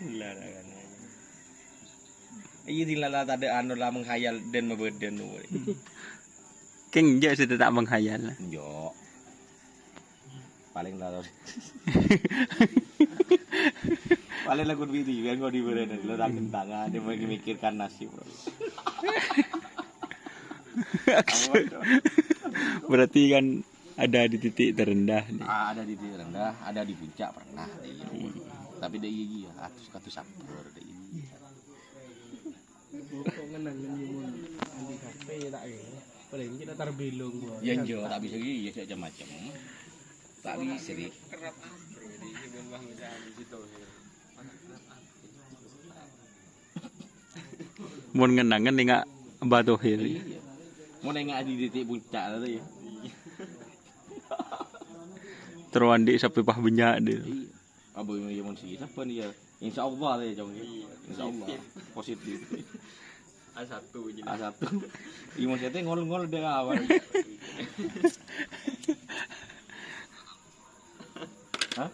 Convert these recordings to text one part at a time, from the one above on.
Larangan. Iya dilala tak ada anu lah menghayal dan membeden nu. Keng je sudah tak menghayal. Yo. Paling lah. Paling lagu video kan kau di mana lo tak kentangan dia mikirkan nasib. Berarti kan ada di titik terendah nih. Ada di titik rendah, ada di puncak pernah deh. Tapi deh iya, katus sampur deh. Kok ngenang nyumun anti kafe tak ya. Paling kita terbilung gua. Ya jo, tak bisa gitu ya macam-macam. Tak bisa deh. Kerap bro di ben bang di situ. Mun ngenangan nih nggak batu hir. Iya. Mau nengak di titik puncak lah ya. Terwandi sampai pah benyak dia. Iya. Abang yang mau sih siapa dia? Insya Allah lah ya jong. Insya Allah positif. A1 je. A1. Imo saya teh ngol-ngol dari awal. Hah?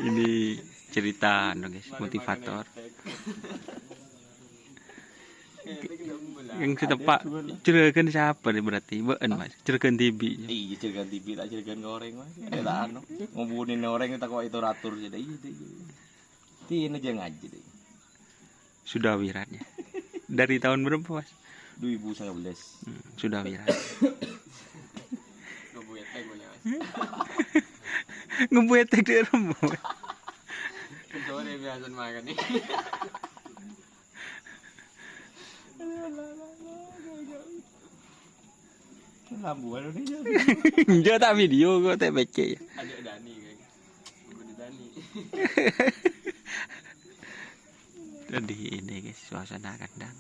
Ini cerita anu guys, motivator. Yang setepak cerakan siapa nih berarti? Beun Mas, cerakan TV. Iya cerakan TV tak cerakan goreng Mas. Ada anu ngomongin orang tak kok itu ratur jadi iya deh. Tin aja ngaji deh. Sudah wiratnya. Dari tahun berapa Mas? 2019. Sudah wirat. Ngebuetek punya Mas. Ngebuetek di rumah. Sore biasa makan nih. Lambuan udah. Dia tak video kok tak baca ya. Ada Dani kan. Udah Dani. Jadi ini guys suasana kandang.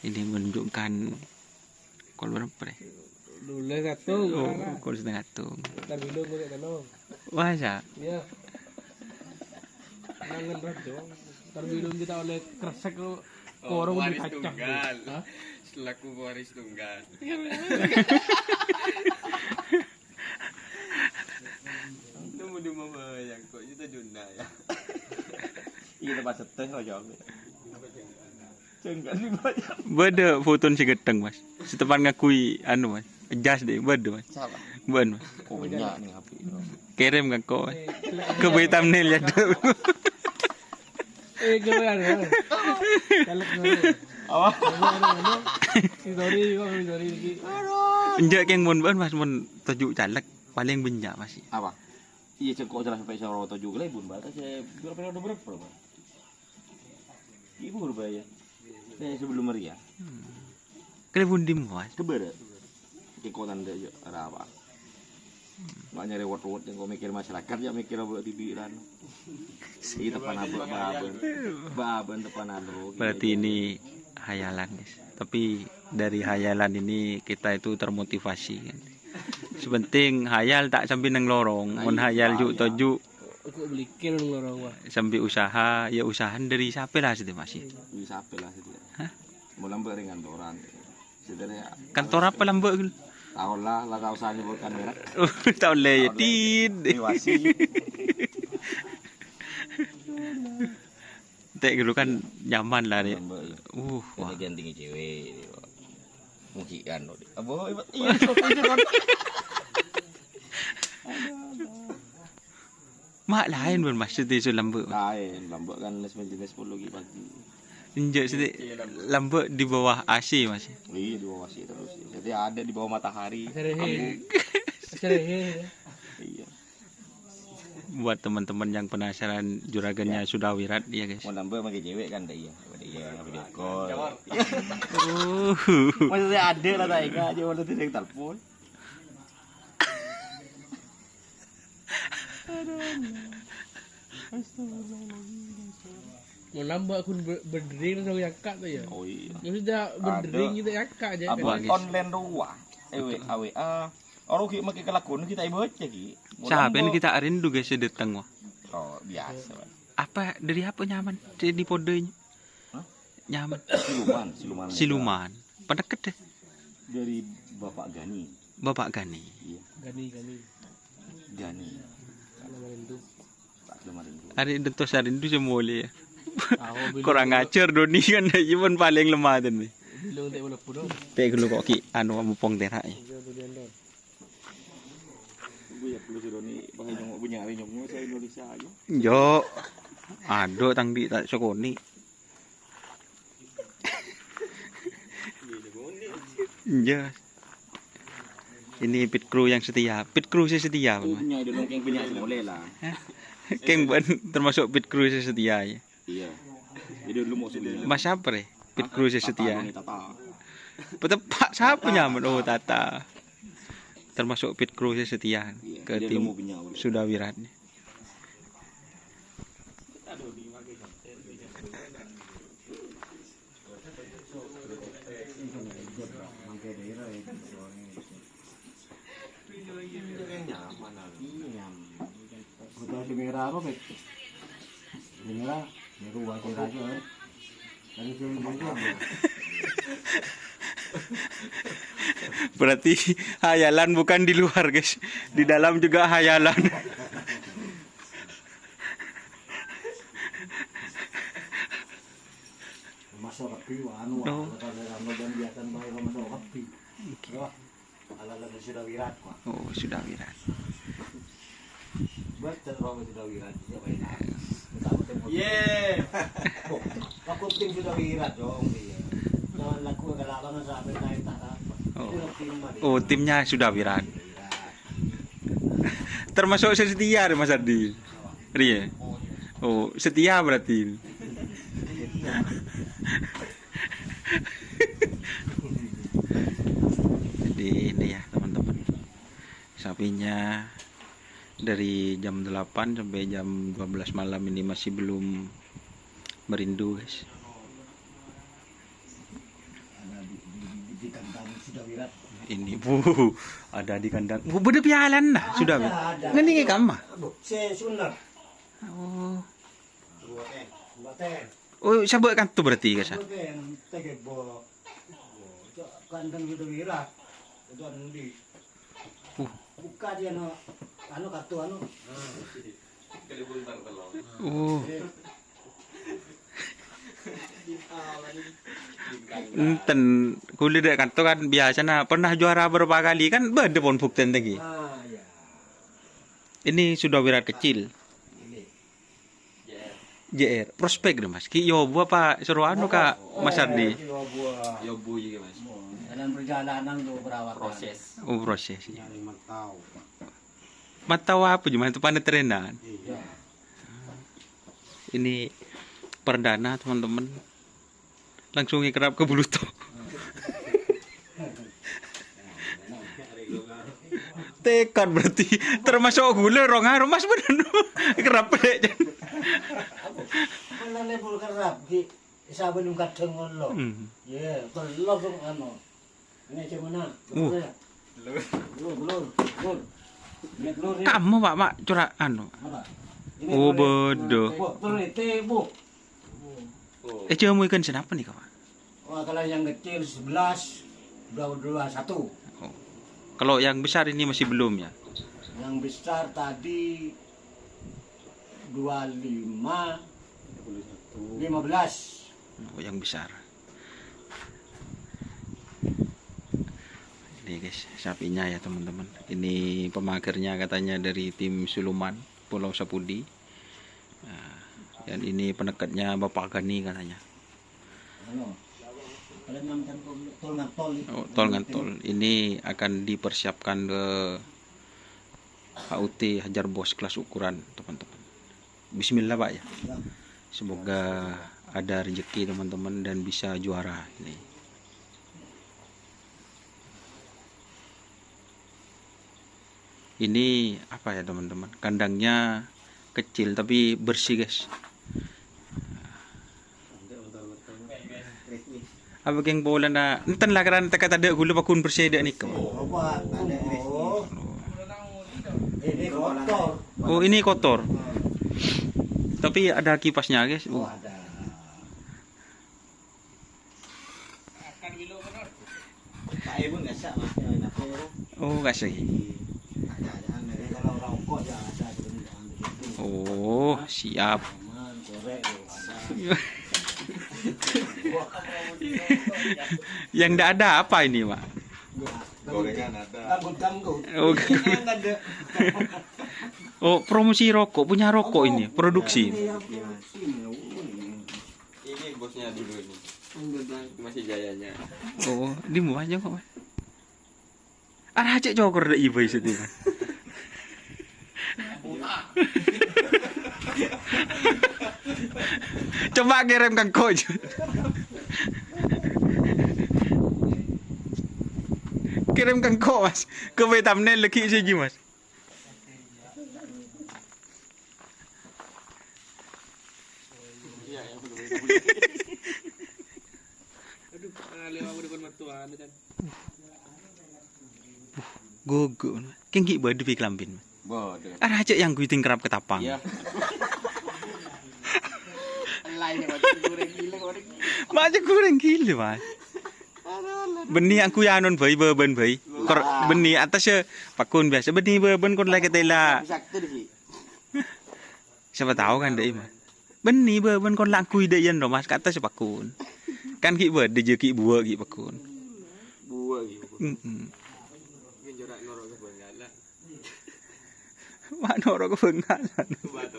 Ini menunjukkan kol berapa deh? Dulu satu. Oh, kol setengah tung. Terbilung gue kan. Masa? Iya. Nangan rajo. Terbilung kita oleh kresek lo. Korong di kacang. Selaku waris tunggal. Nemu di mama yang kok itu Junda ya. Iya tempat seteh aja. Cenggan di banyak. Beda foto si geteng Mas. Setepan ngakui anu Mas. Jas deh beda Mas. Salah. Ben Mas. Oh banyak nih HP. Kirim ke kau. Ke beli thumbnail ya. Gimana? Kalau Apa? sorry lagi. Enjak yang mun ben Mas mun tujuk caleg paling benyak Mas. Apa? Iya cekok jelas sampai saya roto juga lah bun batas saya berapa udah berapa? Ibu berbahaya. Saya sebelum meriah. Kene pundi Mas? Keberat. Kekotan deh ada apa? Nggak nyari word yang kau mikir masyarakat ya mikir apa tibiran. Ini tepan baben tepan anu. Berarti ini hayalan guys. Tapi dari hayalan ini kita itu termotivasi kan. Sebenting hayal tak sampai nang lorong, mun hayal juk tojuk Aku beli kilo lorong wah. sampai usaha ya usahaan dari siapa lah sih masih. Bisa apa lah itu. Hah? Mau lambat dengan orang. Sebenarnya Kantor apa lambek? tahun lah tak usah nyebut kamera. Tahun le tid. Dewasi. Tek dulu kan nyaman lah dia. Wah, Wah. ganti cewek. Mungkin anu. Abo iya itu kan. Mak lain pun maksud itu lambek. Lain, lambat kan les jenis 10 lagi pagi. Injek sedikit lambek di bawah AC masih. Iya di bawah sih terus. Jadi ada di bawah matahari. Cerehe. Iya. Buat teman-teman yang penasaran juragannya sudah wirat ya guys. Mau nambah pakai cewek kan iya. Iya video call. Oh. Maksudnya ada lah tak ingat aja waktu itu yang telepon. Mau nambah akun berdering sama yakak tuh ya. Oh iya. Maksudnya berdering kita yakak aja. Abang guys. online doang. WA. Orang kita pakai kelakuan kita ibu aja ki. Siapa yang kita rindu guys datang wah. Oh biasa. Apa dari apa nyaman di podenya? Hah? Nyaman. Siluman. Siluman. Pada deh. Dari Bapak Gani. Bapak Gani. Iya, Gani. Gani. Kalau main itu. Tak kemarin itu. Hari itu sarin itu semua ya. Aku Kurang ngajar Doni kan Iwan paling lemah tuh nih. bilang tak boleh pulang. Tapi kalau kok ki anu mupong terak ya. Gue ya perlu sudah nih pakai nyamuk punya nyamuk saya Indonesia aja. Yo. Aduh tang di tak sokoni. Ya. Ini pit crew yang setia. Pit crew sih setia, Mas. Punya itu nongkeng punya boleh lah. Keng ban termasuk pit crew sih setia ya. Iya. Jadi dulu mau sendiri. Mas siapa deh? Pit crew sih setia. Tata. Betul Pak siapa nyaman? Oh Tata. Termasuk pit crew sih setia Iya, ke dia tim mau punya boleh. Sudawirat. Betul si merah apa bet? Merah, biru aja aja. Dari sini bocor. Berarti hayalan bukan di luar, guys. Di dalam juga hayalan. Masuk kapi, anu, kalau rambut dan biasa bayar masuk kapi. Wah, ala sudah wirat kok. Oh, Sudawirat. Betul orang sudah wirat. Ye. Aku tim sudah wirat dong dia. Jangan laku kelabangan sampai naik tak apa. Oh, timnya Sudawirat. Termasuk setia deh Mas Ardi. Ria. Oh, setia berarti. Jadi ini ya teman-teman. Sapinya dari jam 8 sampai jam 12 malam ini masih belum merindu, guys. Ada di kandang sudah wirat. Ini ada di kandang. Beda pialan lah sudah. Ada. Ngene kamu. Saya sunar. Oh. Baten. Oh, sabuk kan tuh berarti guys. Baten, tege bo. Kandang sudah wirat. Itu ada di. Buka dia anu kartu anu. Oh. Enten kulit dek kanto kan biasanya pernah juara berapa kali kan beda pon bukten tadi. Ah ya. Ini sudah wirat kecil. Ini. JR prospek deh Mas. Ki yo buah Pak suruh anu Kak Mas Ardi. Buah. Yobu juga mas. Dalam perjalanan tuh perawatan. Proses. Oh proses. Nyari matau. Mata apa cuma itu pandai terenan. Iya. Ini perdana teman-teman. Langsung ikrap ke Buluto. Tekan berarti termasuk gula rong harum Mas bener. Kerap dek. Mana lebul kerap di sabun kadang ngono. Ya, telur dong anu. Ini cemana? Telur. Telur. Ini telur ini. Kamu Pak curah anu. Apa? Oh bodoh. Bu, telur itu, Bu. Jamu ikan senapa nih kawan? Wah, kalau yang kecil 11, 21. Oh. Kalau yang besar ini masih belum ya? Yang besar tadi 25, 15. Oh, yang besar. Ini guys, sapinya ya teman-teman. Ini pemagernya katanya dari tim Suluman, Pulau Sapudi. Nah, dan ini penekatnya Bapak Gani katanya. Ano? Ada namanya tol ngantol. Oh, tol ngantol. Ini akan dipersiapkan ke HUT Hajar Bos kelas ukuran teman-teman. Bismillah Pak ya. Semoga ada rezeki teman-teman dan bisa juara ini. Ini apa ya teman-teman? Kandangnya kecil tapi bersih guys. Apa yang bola na enten lah karena tak ada gula pakun bersih dak nikah. Apa? Oh. Ini kotor. Oh ini kotor. Tapi ada kipasnya guys. Oh, Oh. ada. Pak Ibu nggak sak mas, ya enak ya. Oh, kasih. Ada-adaan dari kalau rokok ya ada jangan begitu. Oh, siap. Aman, korek ya ada. Yang enggak ada apa ini, Pak? Gorengan ada. Ganggut-ganggut. Oh, Ini yang ada. Oh, promosi rokok, punya rokok ini, produksi. Iya, ini. Ini bosnya dulu ini. Masih jayanya. Oh, di bawah aja kok, Mas. Arah cek cokor dak ibu itu. Coba kirim ke coach. Kirim ke coach, Mas. Ke thumbnail lagi saja, Mas. Iya, yang belum. Aduh, ngalih aku depan mertuaan kan. Gogo. Kengki badu pi kelambin. Bodoh. Arah cek yang guiting kerap ketapang. Iya. Lain yang macam goreng gila goreng. Macam kurang gila, Mas. Benih aku yanon bayi beben bayi. Kor benih atasnya pakun biasa. Benih beben kor lagi tela. Bisa tuh sih. Siapa tahu kan deh, Mas. Benih beben kor langkui deh yan Mas. Ke atas pakun. Kan ki bed de ki buah ki pakun. Buah gitu. Heeh. Mungkin jarak norok ke Bengala. Mana orang kebengalan. Batu.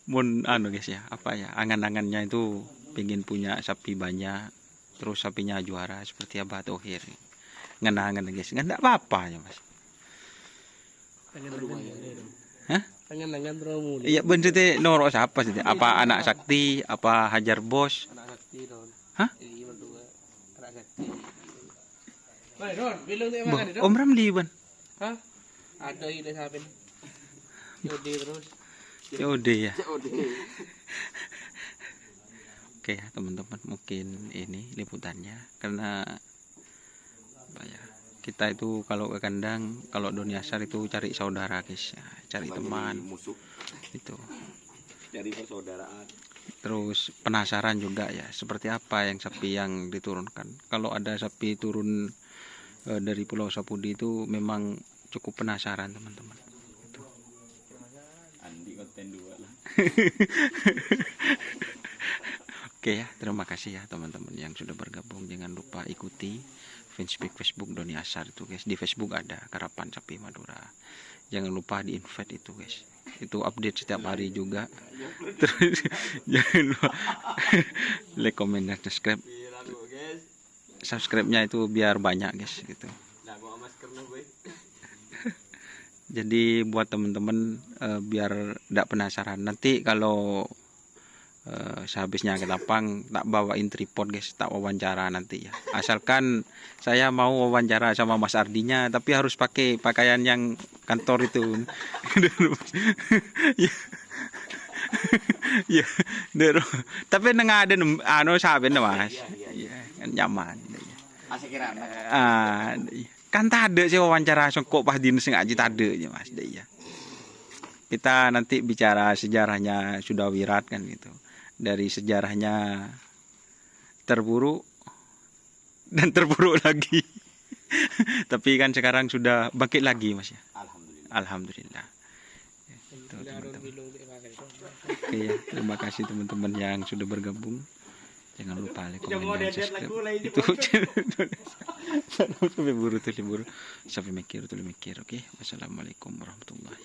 Mun anu guys ya, apa ya? Angan-angannya itu pengen punya sapi banyak, terus sapinya juara seperti Abah Tohir. Ngenangan guys, enggak apa-apa ya, Mas. Hah? Tangan-tangan terlalu mulia. Iya bener teh norok siapa sih? Apa anak sakti, apa hajar bos? Anak sakti Don. Hah? Iya berdua. Anak sakti. Baik Don, bilang tuh Bah, emang ada Don. Om Ramli ban. Hah? Ada ide sapin. Yodi terus. Ya udah ya. COD. Oke ya teman-teman, mungkin ini liputannya karena apa ya? Kita itu kalau ke kandang, kalau Doniasar itu cari saudara guys, ya, cari teman Musuh. itu. Cari persaudaraan. Terus penasaran juga ya, seperti apa yang sapi yang diturunkan. Kalau ada sapi turun dari Pulau Sapudi itu memang cukup penasaran teman-teman. Andi konten 2 lah. Oke ya, terima kasih ya teman-teman yang sudah bergabung. Jangan lupa ikuti fanspage Facebook Doniasar itu guys. Di Facebook ada Karapan Sapi Madura. Jangan lupa di invite itu guys. Itu update setiap hari juga. Terus jangan lupa like, comment, dan subscribe. Viral kok, guys. Subscribe-nya itu biar banyak guys gitu. Nah, gua masker lu, boy. Jadi buat teman-teman biar tidak penasaran. Nanti kalau sehabisnya ke Tapang tak bawain tripod guys, tak wawancara nanti ya. Asalkan saya mau wawancara sama Mas Ardinya, tapi harus pakai pakaian yang kantor itu. Ya. Ya, tapi neng ada anu saben Mas. Iya, kan nyaman. Asik kira. Kan tade sih wawancara kok pas dinas ngaji tade ya Mas. Ya. Kita nanti bicara sejarahnya sudah wirat kan gitu. Dari sejarahnya terburuk dan terburuk lagi. Tapi kan sekarang sudah bangkit lagi Mas ya. Alhamdulillah. Alhamdulillah. Itu, Don teman-teman. bilang tuh emang ada. Oke ya, terima kasih teman-teman yang sudah bergabung. Jangan lupa like, comment, dan subscribe. Itu sampai buru tuh libur. Sampai mikir tuh mikir. Oke, wassalamualaikum warahmatullahi